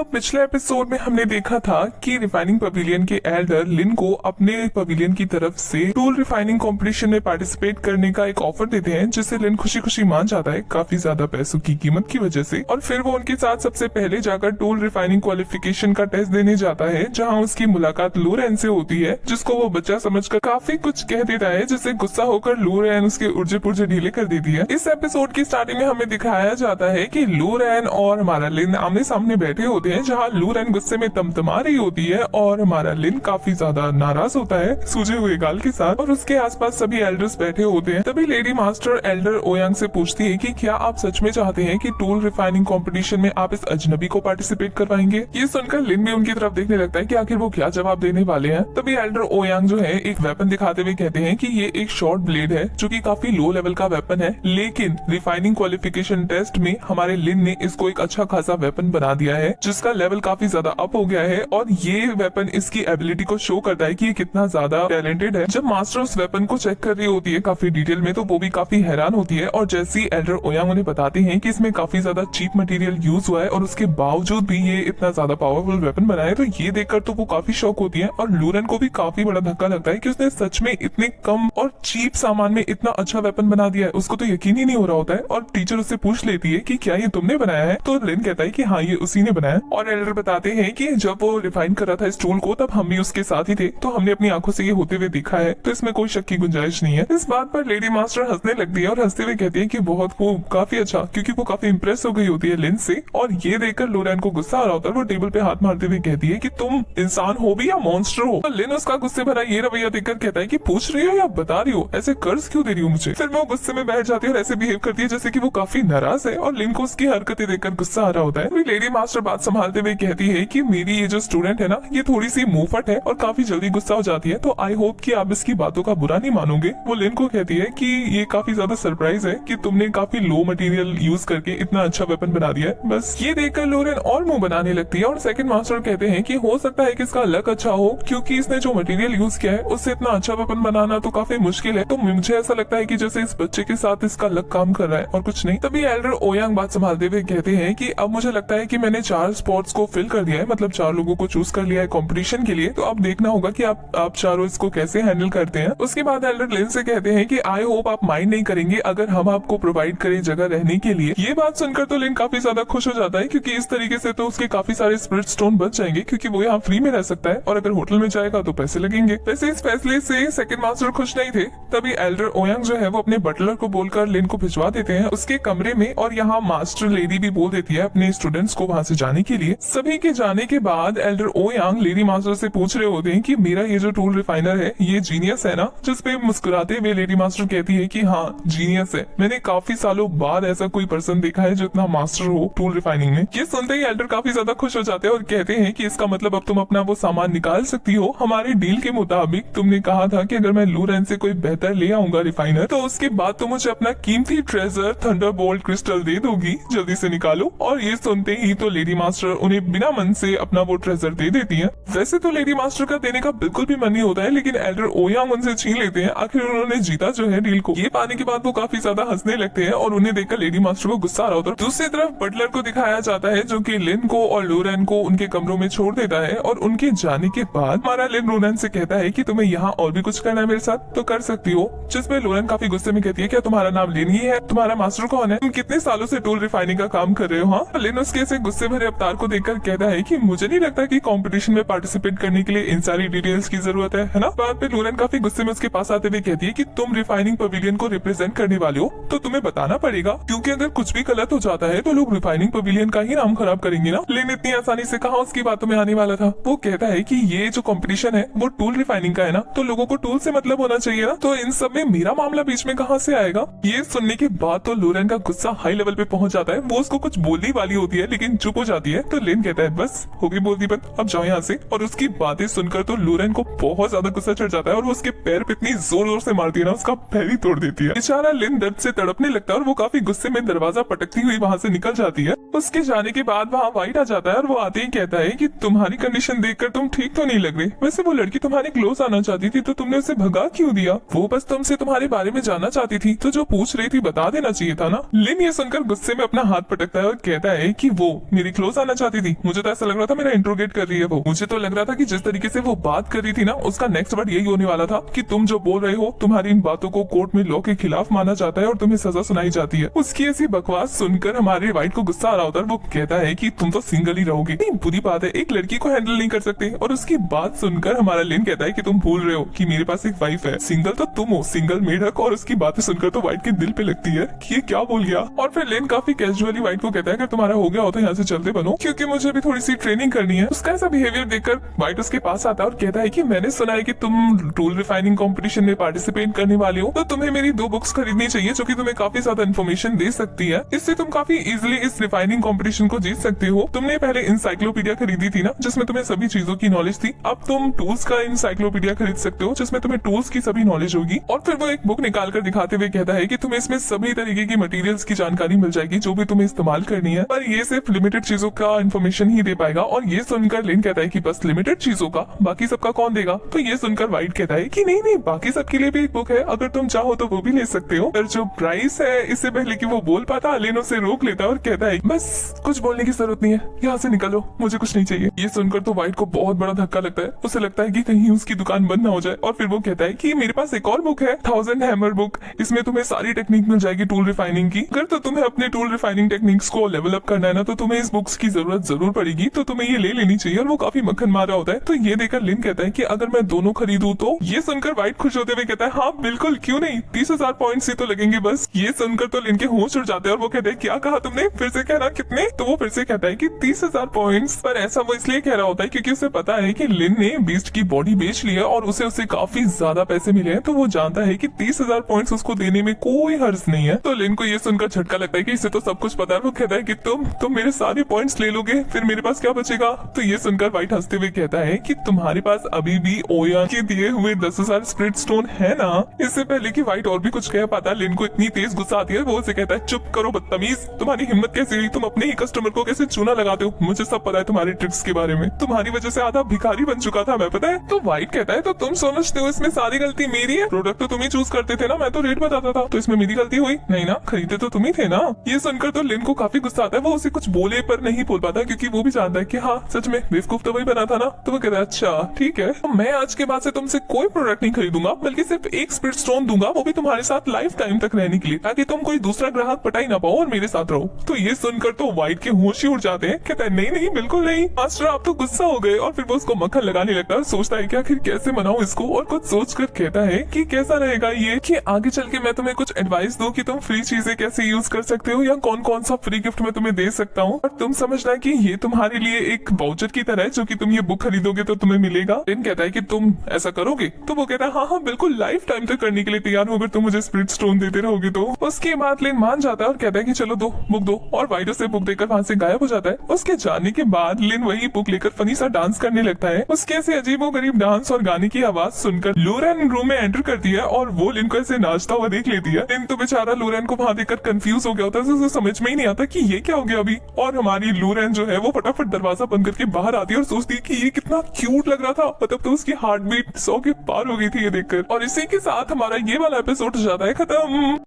तो पिछले एपिसोड में हमने देखा था कि रिफाइनिंग पवेलियन के एल्डर लिन को अपने पवेलियन की तरफ से टूल रिफाइनिंग कंपटीशन में पार्टिसिपेट करने का एक ऑफर देते हैं, जिसे लिन खुशी खुशी मान जाता है काफी ज्यादा पैसों की कीमत की वजह से। और फिर वो उनके साथ सबसे पहले जाकर टूल रिफाइनिंग क्वालिफिकेशन का टेस्ट देने जाता है, जहाँ उसकी मुलाकात लूरेन से होती है, जिसको वो बच्चा समझकर काफी कुछ कह देता है, जिससे गुस्सा होकर लूरेन उसके उर्जे पुर्जे ढीले कर देती है। इस एपिसोड की स्टार्टिंग में हमें दिखाया जाता है कि लूरेन और हमारा लिन आमने सामने बैठे होते हैं, जहाँ लूरेन गुस्से में तमतमा रही होती है और हमारा लिन काफी ज्यादा नाराज होता है सूजे हुए गाल के साथ, और उसके आसपास सभी एल्डर्स बैठे होते हैं। तभी लेडी मास्टर एल्डर ओयांग से पूछती है कि क्या आप सच में चाहते हैं कि टूल रिफाइनिंग कंपटीशन में आप इस अजनबी को पार्टिसिपेट करवाएंगे। ये सुनकर लिन भी उनकी तरफ देखने लगता है कि आखिर वो क्या जवाब देने वाले हैं। तभी एल्डर ओयांग जो है एक वेपन दिखाते हुए कहते हैं कि ये एक शॉर्ट ब्लेड है, जो कि काफी लो लेवल का वेपन है, लेकिन रिफाइनिंग क्वालिफिकेशन टेस्ट में हमारे लिन ने इसको एक अच्छा खासा वेपन बना दिया है, जिसका लेवल काफी ज्यादा अप हो गया है, और ये वेपन इसकी एबिलिटी को शो करता है कि ये कितना ज्यादा टैलेंटेड है। जब मास्टर उस वेपन को चेक कर रही होती है काफी डिटेल में, तो वो भी काफी हैरान होती है, और जैसे ही एल्डर ओयांग उन्हें बताते हैं कि इसमें काफी ज्यादा चीप मटेरियल यूज हुआ है और उसके बावजूद भी ये इतना ज्यादा पावरफुल वेपन बना है, तो ये देखकर तो वो काफी शॉक होती है। और लूरेन को भी काफी बड़ा धक्का लगता है कि उसने सच में इतने कम और चीप सामान में इतना अच्छा वेपन बना दिया है। उसको तो यकीन ही नहीं हो रहा होता है, और टीचर उससे पूछ लेती है कि क्या ये तुमने बनाया है, तो लिन कहता है कि हाँ ये उसी ने बनाया। और एल्डर बताते हैं कि जब वो रिफाइन कर रहा था इस टूल को, तब हम भी उसके साथ ही थे, तो हमने अपनी आंखों से ये होते हुए देखा है, तो इसमें कोई शक की गुंजाइश नहीं है। इस बात पर लेडी मास्टर हंसने लगती है और हंसते हुए कहती है कि बहुत वो काफी अच्छा, क्योंकि वो काफी इंप्रेस हो गई होती है लिन से। और ये देखकर लूरेन को गुस्सा आ रहा होता है, वो टेबल पे हाथ मारते हुए कहती है कि तुम इंसान हो भी या मॉन्स्टर हो। तो लिन उसका गुस्से भरा ये रवैया देखकर कहता है कि पूछ रही हो या बता रही हो, ऐसे कर्ज क्यों दे रही हो मुझे। फिर वो गुस्से में बैठ जाती है और ऐसे बिहेव करती है जैसे कि वो काफी नाराज है, और लिन को उसकी हरकतें देखकर गुस्सा आ रहा होता है। लेडी मास्टर बात संभालते हुए कहती है कि मेरी ये जो स्टूडेंट है ना, ये थोड़ी सी मुंहफट है और काफी जल्दी गुस्सा हो जाती है, तो आई होप कि आप इसकी बातों का बुरा नहीं मानोगे। वो लिन को कहती है कि ये काफी ज्यादा सरप्राइज है कि तुमने काफी लो मटेरियल यूज करके इतना अच्छा वेपन बना दिया है। बस ये देखकर लूरेन और मुंह बनाने लगती है, और सेकंड मास्टर कहते हैं कि हो सकता है कि इसका लक अच्छा हो, क्योंकि इसने जो मटेरियल यूज किया है उससे इतना अच्छा वेपन बनाना तो काफी मुश्किल है। तो मुझे ऐसा लगता है कि जैसे इस बच्चे के साथ इसका लक काम कर रहा है और कुछ नहीं। तभी एल्डर ओयांग बात संभालते हुए कहते हैं कि अब मुझे लगता है कि मैंने 4 स्पॉट्स को फिल कर दिया है, मतलब 4 लोगों को चूज कर लिया है कंपटीशन के लिए, तो अब देखना होगा कि आप चारों इसको कैसे हैंडल करते हैं। उसके बाद एल्डर लिन से कहते हैं कि आई होप आप माइंड नहीं करेंगे अगर हम आपको प्रोवाइड करें जगह रहने के लिए। ये बात सुनकर तो लिन काफी ज्यादा खुश हो जाता है, क्योंकि इस तरीके से तो उसके काफी सारे स्पिरिट स्टोन बच जाएंगे, क्योंकि वो यहाँ फ्री में रह सकता है, और अगर होटल में जाएगा तो पैसे लगेंगे। वैसे इस फैसले से सेकंड मास्टर खुश नहीं थे। तभी एल्डर ओयांग जो है वो अपने बटलर को बोलकर लिन को भिजवा देते हैं उसके कमरे में, और यहाँ मास्टर लेडी भी बोल देती है अपने स्टूडेंट्स को वहाँ से जाने के लिए। सभी के जाने के बाद एल्डर ओयांग लेडी मास्टर से पूछ रहे होते हैं कि मेरा ये जो टूल रिफाइनर है ये जीनियस है ना, जिसपे मुस्कुराते हुए लेडी मास्टर कहती है कि हाँ जीनियस है, मैंने काफी सालों बाद ऐसा कोई पर्सन देखा है जो इतना मास्टर हो टूल रिफाइनिंग में। ये सुनते ही एल्डर काफी ज्यादा खुश हो जाते हैं और कहते हैं कि इसका मतलब अब तुम अपना वो सामान निकाल सकती हो। हमारे डील के मुताबिक तुमने कहा था कि अगर मैं लूरेन से कोई बेहतर ले आऊंगा रिफाइनर, तो उसके बाद तुम मुझे अपना कीमती ट्रेजर थंडरबोल्ट क्रिस्टल दे दोगी, जल्दी से निकालो। और ये सुनते ही तो लेडी मास्टर उन्हें बिना मन से अपना वो ट्रेजर दे देती है। वैसे तो लेडी मास्टर का देने का बिल्कुल भी मन नहीं होता है, लेकिन एल्डर ओयांग उनसे छीन लेते हैं। आखिर उन्होंने जीता जो है डील को। ये पाने के बाद वो काफी ज्यादा हंसने लगते हैं, और उन्हें देखकर लेडी मास्टर को गुस्सा आ रहा होता है। दूसरी तरफ बटलर को दिखाया जाता है, जो कि लिन को और लूरेन को उनके कमरों में छोड़ देता है, और उनके जाने के बाद हमारा लिन लूरेन से कहता है कि तुम्हें यहाँ और भी कुछ करना है मेरे साथ तो कर सकती हो। जिसमें लूरेन काफी गुस्से में कहती है क्या तुम्हारा नाम लिन ही है, तुम्हारा मास्टर कौन है, तुम कितने सालों से टूल रिफाइनिंग का काम कर रहे हो। हाँ, लिन उसके ऐसे गुस्से भरे अवतार को देखकर कहता है कि मुझे नहीं लगता कि कंपटीशन में पार्टिसिपेट करने के लिए इन सारी डिटेल्स की जरूरत है ना। बाद में लूरेन काफी गुस्से में उसके पास आते हुए कहती है कि तुम रिफाइनिंग पवेलियन को रिप्रेजेंट करने वाले हो, तो तुम्हें बताना पड़ेगा, क्योंकि अगर कुछ भी गलत हो जाता है तो लोग रिफाइनिंग पवेलियन का ही नाम खराब करेंगे ना। लिन इतनी आसानी से कहाँ उसकी बातों में आने वाला था। वो कहता है कि ये जो कंपटीशन है वो टूल रिफाइनिंग का है ना, तो लोगों को टूल से मतलब होना चाहिए ना, तो इन सब में मेरा मामला बीच में कहाँ से आएगा। ये सुनने के बाद तो लूरेन का गुस्सा हाई लेवल पे पहुंच जाता है। वो उसको कुछ बोलने वाली होती है लेकिन चुप हो जाती है, तो लिन कहता है बस होगी बोलती बंद, अब जाओ यहाँ से। और उसकी बातें सुनकर तो लूरेन को बहुत ज्यादा गुस्सा चढ़ जाता है, और वो उसके पैर पे इतनी जोर जोर से मारती है ना, उसका पैर ही तोड़ देती है। बेचारा लिन दर्द से तड़पने लगता है, और वो काफी गुस्से में दरवाजा पटकती हुई वहाँ से निकल जाती है। उसके जाने के बाद वहाँ वाइट आ जाता है, और वो आते ही कहता है कि तुम्हारी कंडीशन देखकर तुम ठीक तो नहीं लग रही। वैसे वो लड़की तुम्हारे क्लोज आना चाहती थी, तो तुमने उसे भगा क्यों दिया। वो बस तुमसे तुम्हारे बारे में जानना चाहती थी, तो जो पूछ रही थी बता देना चाहिए था ना। लिन ये सुनकर गुस्से में अपना हाथ पटकता है और कहता है कि वो मेरी क्लोज आना जानना चाहती थी। मुझे तो ऐसा लग रहा था मेरा इंट्रोगेट कर रही है वो। मुझे तो लग रहा था कि जिस तरीके से वो बात कर रही थी ना, उसका नेक्स्ट वर्ड यही होने वाला था कि तुम जो बोल रहे हो, तुम्हारी इन बातों को कोर्ट में लॉ के खिलाफ माना जाता है और तुम्हें सजा सुनाई जाती है। उसकी ऐसी बकवास सुनकर हमारे वाइट को गुस्सा आ रहा होता है। वो कहता है कि तुम तो सिंगल ही रहोगे। नहीं, बुरी बात है, एक लड़की को हैंडल नहीं कर सकते। और उसकी बात सुनकर हमारा लिन कहता है कि तुम भूल रहे हो कि मेरे पास एक वाइफ है, सिंगल तो तुम हो, सिंगल मेढक। और उसकी बातें सुनकर तो वाइट के दिल पे लगती है कि ये क्या बोल गया। और फिर लिन काफी कैजुअली वाइट को कहता है कि तुम्हारा हो गया हो तो यहाँ से चलते बनो, क्योंकि मुझे भी थोड़ी सी ट्रेनिंग करनी है। उसका ऐसा बिहेवियर देखकर वाइट उसके पास आता है और कहता है कि मैंने सुना है कि तुम टूल रिफाइनिंग कंपटीशन में पार्टिसिपेट करने वाले हो, तो तुम्हें मेरी 2 बुक्स खरीदनी चाहिए जो कि तुम्हें काफी ज्यादा इन्फॉर्मेशन दे सकती है। इससे तुम काफी इजीली इस रिफाइनिंग कंपटीशन को जीत सकते हो। तुमने पहले इंसाइक्लोपीडिया खरीदी थी ना, जिसमें तुम्हें सभी चीजों की नॉलेज थी। अब तुम टूल्स का इंसाइक्लोपीडिया खरीद सकते हो, जिसमें तुम्हें टूल्स की सभी नॉलेज होगी। और फिर वो एक बुक निकाल कर दिखाते हुए कहता है कि तुम्हें इसमें सभी तरीके की मटेरियल्स की जानकारी मिल जाएगी जो भी तुम्हें इस्तेमाल करनी है, पर ये सिर्फ लिमिटेड चीजों का इन्फॉर्मेशन ही दे पाएगा। और ये सुनकर लिन कहता है कि बस लिमिटेड चीजों का, बाकी सबका कौन देगा। तो ये सुनकर वाइट कहता है कि नहीं नहीं, बाकी सबके लिए भी एक बुक है, अगर तुम चाहो तो वो भी ले सकते हो। पर जो प्राइस है, इससे पहले कि वो बोल पाता, लिन उसे रोक लेता और कहता है बस कुछ बोलने की जरूरत नहीं है, यहाँ से निकलो, मुझे कुछ नहीं चाहिए। ये सुनकर तो वाइट को बहुत बड़ा धक्का लगता है। उसे लगता है कि कहीं उसकी दुकान बंद ना हो जाए। और फिर वो कहता है कि मेरे पास एक और बुक है, 1000 हैमर बुक। इसमें तुम्हें सारी टेक्निक मिल जाएगी टूल रिफाइनिंग की। अगर तो तुम्हें अपने टूल रिफाइनिंग टेक्निक्स को लेवल अप करना है ना, तो तुम्हें इस बुक्स की जरूरत जरूर पड़ेगी, तो तुम्हें ये ले लेनी चाहिए। और वो काफी मक्खन मार रहा होता है। तो ये देखकर लिन कहता है कि अगर मैं दोनों खरीदूं तो। ये सुनकर वाइट खुश होते हुए कहता है हाँ बिल्कुल, क्यों नहीं, 30,000 पॉइंट्स ही तो लगेंगे बस। ये सुनकर तो लिन के होश उड़ जाते हैं और वो कहते हैं क्या कहा तुमने, फिर से कहना कितने। तो वो फिर से कहता है कि 30,000 पॉइंट्स। पर ऐसा वो इसलिए कह रहा होता है क्योंकि उसे पता है कि लिन ने बीस्ट की बॉडी बेच ली है और उसे काफी ज्यादा पैसे मिले हैं। तो वो जानता है कि 30,000 पॉइंट्स उसको देने में कोई हर्ज नहीं है। तो लिन को ये सुनकर झटका लगता है कि इसे तो सब कुछ पता है। वो कहता है कि तुम मेरे सारे पॉइंट्स ले लोगे, फिर मेरे पास क्या बचेगा। तो ये सुनकर वाइट हंसते हुए कहता है कि तुम्हारे पास अभी भी ओया के दिए हुए 10,000 स्प्रिट स्टोन है ना। इससे पहले कि वाइट और भी कुछ कह पाता, लिन को इतनी तेज गुस्सा आती है। वो उसे कहता है चुप करो बदतमीज, तुम्हारी हिम्मत कैसे हुई, तुम अपने ही कस्टमर को कैसे चूना लगाते हो। मुझे सब पता है तुम्हारी ट्रिक्स के बारे में, तुम्हारी वजह से आधा भिखारी बन चुका था मैं, पता है। तो वाइट कहता है तो तुम समझते हो इसमें सारी गलती मेरी है, प्रोडक्ट तो तुम ही चूज करते थे ना, मैं तो रेट बताता था, तो इसमें मेरी गलती हुई नहीं ना, खरीदे तो तुम ही थे ना। ये सुनकर तो लिन को काफी गुस्सा आता है। वो उसे कुछ बोले पर नहीं बोल पाता क्योंकि वो भी जानता है कि हाँ सच में बेवकूफ तो वही बना था ना। तो वो कहता है अच्छा ठीक है, तो मैं आज के बाद से तुमसे कोई प्रोडक्ट नहीं खरीदूंगा, बल्कि सिर्फ एक स्पिरिट स्टोन दूंगा, वो भी तुम्हारे साथ लाइफ टाइम तक रहने के लिए, ताकि तुम कोई दूसरा ग्राहक पटा ही ना पाओ और मेरे साथ रहो। तो ये सुनकर तो वाइट के होश ही उड़ जाते हैं। कहता है नहीं नहीं बिल्कुल नहीं मास्टर, आप तो गुस्सा हो गए। और फिर वो उसको मक्खन लगाने लगता है, सोचता है कि आखिर कैसे मनाऊं इसको। और कुछ सोच कर कहता है कि कैसा रहेगा ये कि आगे चल के मैं तुम्हें कुछ एडवाइस दूं कि तुम फ्री चीजें कैसे यूज कर सकते हो या कौन कौन सा फ्री गिफ्ट मैं तुम्हें दे सकता हूँ। और तुम समझना कि ये तुम्हारे लिए एक वाउचर की तरह है, जो कि तुम ये बुक खरीदोगे तो तुम्हें मिलेगा। लिन कहता है कि तुम ऐसा करोगे। तो वो कहता है हाँ हाँ बिल्कुल, लाइफ टाइम तक करने के लिए तैयार हो, अगर तुम मुझे स्पिरिट स्टोन देते रहोगे तो। उसके बाद लिन मान जाता है और कहता है कि चलो दो बुक दो। और वाइट उसे बुक देकर वहाँ से गायब हो जाता है। उसके जाने के बाद लिन वही बुक लेकर फनी सा डांस करने लगता है। उसके ऐसे अजीबोगरीब डांस और गाने की आवाज सुनकर लूरेन रूम में एंटर करती है और वो लिन को ऐसे नाचता हुआ देख लेती है। लिन तो बेचारा लूरेन को वहाँ देखकर कंफ्यूज हो गया होता है, उसे समझ में ही नहीं आता कि ये क्या हो गया अभी। और हमारी लूरेन जो है वो फटाफट दरवाजा बंद करके बाहर आती है और सोचती है कि ये कितना क्यूट लग रहा था। मतलब तो उसकी हार्ट बीट 100 के पार हो गई थी ये देखकर। और इसी के साथ हमारा ये वाला एपिसोड हो जाता है खत्म।